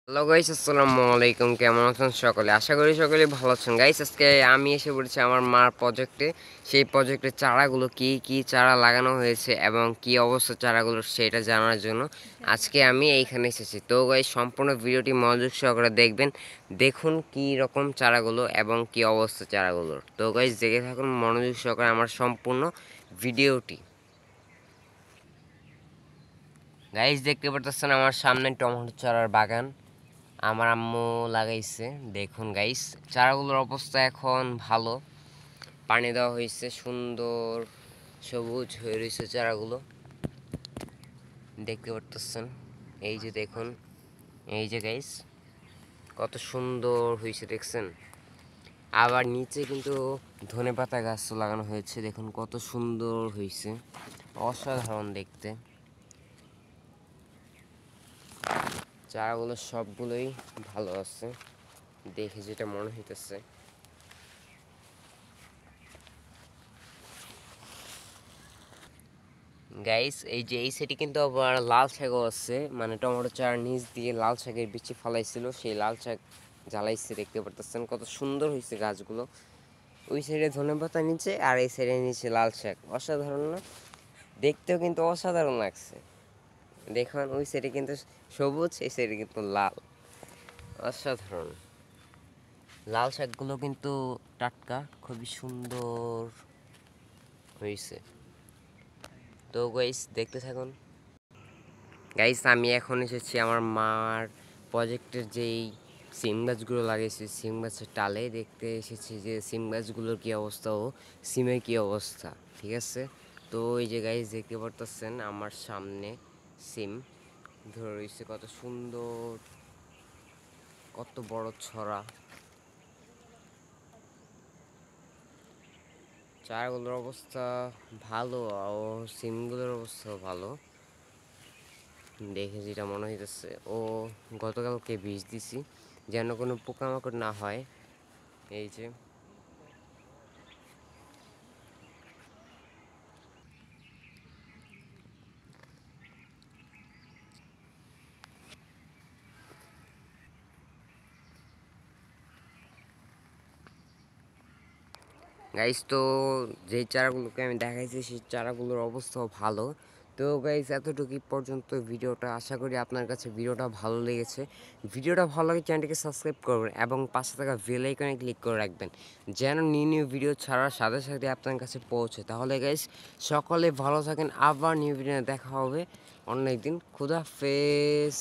Hello guys, আসসালামু আলাইকুম। কেমন আছেন সকলে? আশা করি সকলে ভালো আছেন। গাইস, আজকে আমি এসে পড়েছি আমার মার প্রজেক্টে। সেই প্রজেক্টের চারাগুলো কি কি চারা লাগানো হয়েছে এবং কি অবস্থা চারাগুলোর সেটা জানার জন্য আজকে আমি এইখানে এসেছি। তো গাইস, সম্পূর্ণ ভিডিওটি মনোযোগ সহকারে দেখবেন। দেখুন কি রকম চারাগুলো এবং কি অবস্থা চারাগুলোর। তো গাইস, দেখে থাকুন মনোযোগ সহকারে আমার সম্পূর্ণ ভিডিওটি। গাইস, দেখতে পারতেছেন আমার সামনে টমেটো চারার বাগান আমার আম্মু লাগাইছে। দেখুন গাইস, চারাগুলোর অবস্থা এখন ভালো, পানি দেওয়া হয়েছে, সুন্দর সবুজ হয়ে রয়েছে চারাগুলো। দেখতে পারতেছেন, এই যে দেখুন, এই যে গাইস কত সুন্দর হয়েছে দেখছেন। আবার নিচে কিন্তু ধনেপাতা গাছ লাগানো হয়েছে, দেখুন কত সুন্দর হয়েছে, অসাধারণ দেখতে। চারাগুলো সবগুলোই ভালো আছে দেখে যেটা মনে হইতেছে। গাইস, এই যে এই সাইডে কিন্তু আবার লাল শাকও আছে, মানে টমেটো চারার নিচ দিয়ে লাল শাকের বিচি ফালাইছিল, সেই লাল শাক জ্বালাইছে। দেখতে পারতেছেন কত সুন্দর হয়েছে গাছগুলো। ওই সাইডে ধনেপাতা নিচে আর এই সাইডে নিচে লাল শাক, অসাধারণ না? দেখতেও কিন্তু অসাধারণ লাগছে। দেখুন ওই সাইডে কিন্তু সবুজ, এই সাইডে কিন্তু লাল, অসাধারণ। লাল শাকগুলো কিন্তু টাটকা, খুবই সুন্দর হয়েছে। তো গাইস, দেখতে থাকুন। গাইস, আমি এখন এসেছি আমার মার প্রজেক্টের যেই সিম গাছগুলো লাগিয়েছি সিম গাছের টালে, দেখতে এসেছি যে সিম গাছগুলোর কী অবস্থা ও সিমের কী অবস্থা। ঠিক আছে, তো এই যে গাইস দেখতে পারতেছেন আমার সামনে সিম ধরে রয়েছে, কত সুন্দর, কত বড় ছড়া। চারাগুলোর অবস্থা ভালো ও সিমগুলোর অবস্থা ভালো দেখে যেটা মনে হইতেছে। ও গতকালকে বীজ দিছি যেন কোনো পোকামাকড় না হয়। এই যে গাইস, তো যেই চারাগুলোকে আমি দেখাইছি সেই চারাগুলোর অবস্থাও ভালো। তো গাইস, এতটুকু পর্যন্ত ভিডিওটা, আশা করি আপনার কাছে ভিডিওটা ভালো লেগেছে। ভিডিওটা ভালো লাগে চ্যানেলটিকে সাবস্ক্রাইব করবেন এবং পাশে থাকা বেল আইকনে ক্লিক করে রাখবেন যেন নিউ নিউ ভিডিও ছাড়ার সাথে সাথে আপনার কাছে পৌঁছে। তাহলে গাইস, সকলে ভালো থাকেন, আবার নিউ ভিডিও দেখা হবে অন্য একদিন। খুদা হাফেজ।